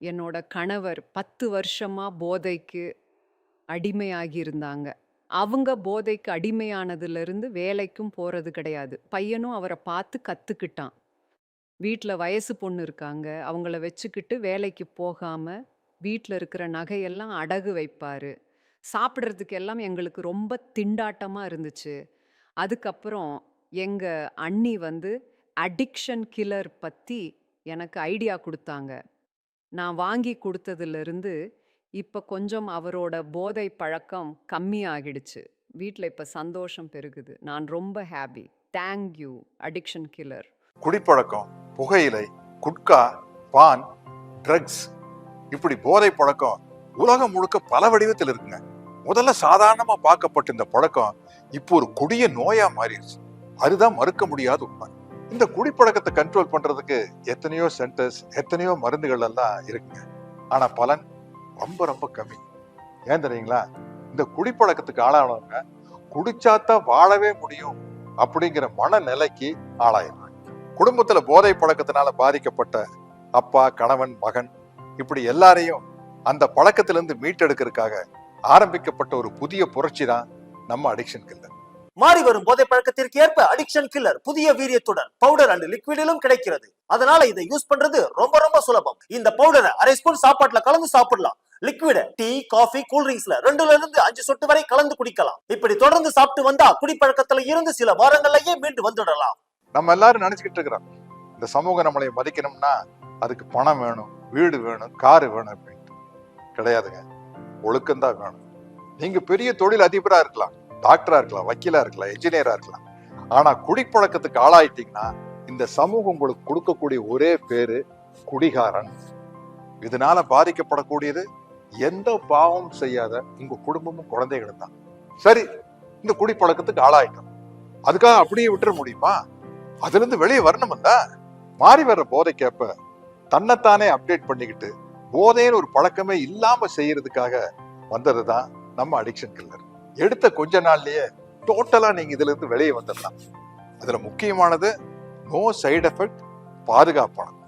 என்னோட கணவர் 10 வருஷமா போதைக்கு அடிமையாகி இருந்தாங்க. அவங்க போதைக்கு அடிமையானதிலிருந்து வேலைக்கும் போறது கிடையாது. பையனும் அவர பார்த்து கத்துக்கிட்டான். வீட்ல வயசு பொண்ணு இருக்காங்க. அவங்கள வச்சுக்கிட்டு வேலைக்கு போகாம, வீட்ல இருக்கிற நகையெல்லாம் அடகு வைப்பாரு. சாப்பிடுறதுக்கு எல்லாம் எங்களுக்கு ரொம்ப திண்டாட்டமா இருந்துச்சு. அதுக்கப்புறம் எங்க அண்ணி வந்து அடிக்ஷன் கில்லர் பத்தி எனக்கு ஐடியா குடுத்தாங்க. நான் வாங்கி குடுத்ததிலிருந்து, இப்ப கொஞ்சம் அவரோட போதை பழக்கம் கம்மியாகிடுச்சு. வீட்ல இப்ப சந்தோஷம் பெருகுது. நான் ரொம்ப happy. Thank you addiction killer. குடிப்பழக்கம், புகையிலை, குட்கா, பான், ட்ரக்ஸ், இப்படி போதை பழக்கம் உலகம் முழுக்க பல வடிவத்தில் இருக்குங்க. முதல்ல சாதாரணமா பார்க்கப்பட்ட இந்த பழக்கம் இப்போ ஒரு கொடிய நோயா மாறிடுச்சு. அதுதான் மறுக்க முடியாத உண்மை. இந்த குடிப்பழக்கத்தை கண்ட்ரோல் பண்றதுக்கு எத்தனையோ சென்டர்ஸ், எத்தனையோ மருந்துகள் எல்லாம் இருக்குங்க. ஆனா பலன் ரொம்ப ரொம்ப கம்மி. ஏன் தெரியுங்களா? இந்த குடிப்பழக்கத்துக்கு ஆளானவங்க குடிச்சாத்தான் வாழவே முடியும் அப்படிங்கிற மனநிலைக்கு ஆளாயிடுறாங்க. குடும்பத்துல போதை பழக்கத்தினால பாதிக்கப்பட்ட அப்பா, கணவன், மகன், இப்படி எல்லாரையும் அந்த பழக்கத்திலிருந்து மீட்டெடுக்கிறதுக்காக ஆரம்பிக்கப்பட்ட ஒரு புதிய புரட்சி தான் நம்ம அடிக்ஷன் கில்லர். மாறி வரும் போதை பழக்கத்திற்கு ஏற்ப அடிக்ஷன் கில்லர் புதிய வீரியத்துடன் பவுடர் அண்ட் லிக்விடிலும் கிடைக்கிறது. அதனால இதை யூஸ் பண்றது ரொம்ப ரொம்ப சுலபம். இந்த பவுடரை அரை ஸ்பூன் சாப்பாட்டுல கலந்து சாப்பிடலாம். லிக்விட டீ, காஃபி, கூல்ட்ரிங்க்ஸ்ல 2ல இருந்து 5 சொட்டு வரை கலந்து குடிக்கலாம். இப்படி தொடர்ந்து சாப்பிட்டு வந்தா குடிப்பழக்கத்துல இருந்து சில வாரங்கள்லயே மீண்டு வந்துடலாம். நம்ம எல்லாரும் நினைச்சுக்கிட்டு இருக்கிறோம், இந்த சமூகம் நம்மளை மதிக்கணும்னா அதுக்கு பணம் வேணும், வீடு வேணும், காரு வேணும் அப்படின்ட்டு. கிடையாதுங்க. ஒழுக்கம்தான் வேணும். நீங்க பெரிய தொழில் அதிபரா இருக்கலாம், டாக்டரா இருக்கலாம், வக்கீலா இருக்கலாம், என்ஜினியரா இருக்கலாம். ஆனா குடிப்பழக்கத்துக்கு ஆளாயிட்டீங்கன்னா இந்த சமூகம் உங்களுக்கு கொடுக்கக்கூடிய ஒரே பேரு குடிகாரன். இதனால பாதிக்கப்படக்கூடியது எந்த பாவமும் செய்யாத உங்க குடும்பமும் குழந்தைகளும் தான். சரி, இந்த குடிப்பழக்கத்துக்கு ஆளாயிட்டோம், அதுக்காக அப்படியே விட்டுற முடியுமா? அதுல இருந்து வெளியே வரணும்ல. மாறி வர்ற போதைக்கேற்ப தன்னைத்தானே அப்டேட் பண்ணிக்கிட்டு போதைன்னு ஒரு பழக்கமே இல்லாம செய்யறதுக்காக வந்ததுதான் நம்ம அடிக்ஷன் கில்லர். எடுத்த கொஞ்ச நாள்லயே டோட்டலா நீங்க இதுல இருந்து வெளியே வந்துடலாம். அதுல முக்கியமானது நோ சைடு எஃபெக்ட், பாதுகாப்பானது.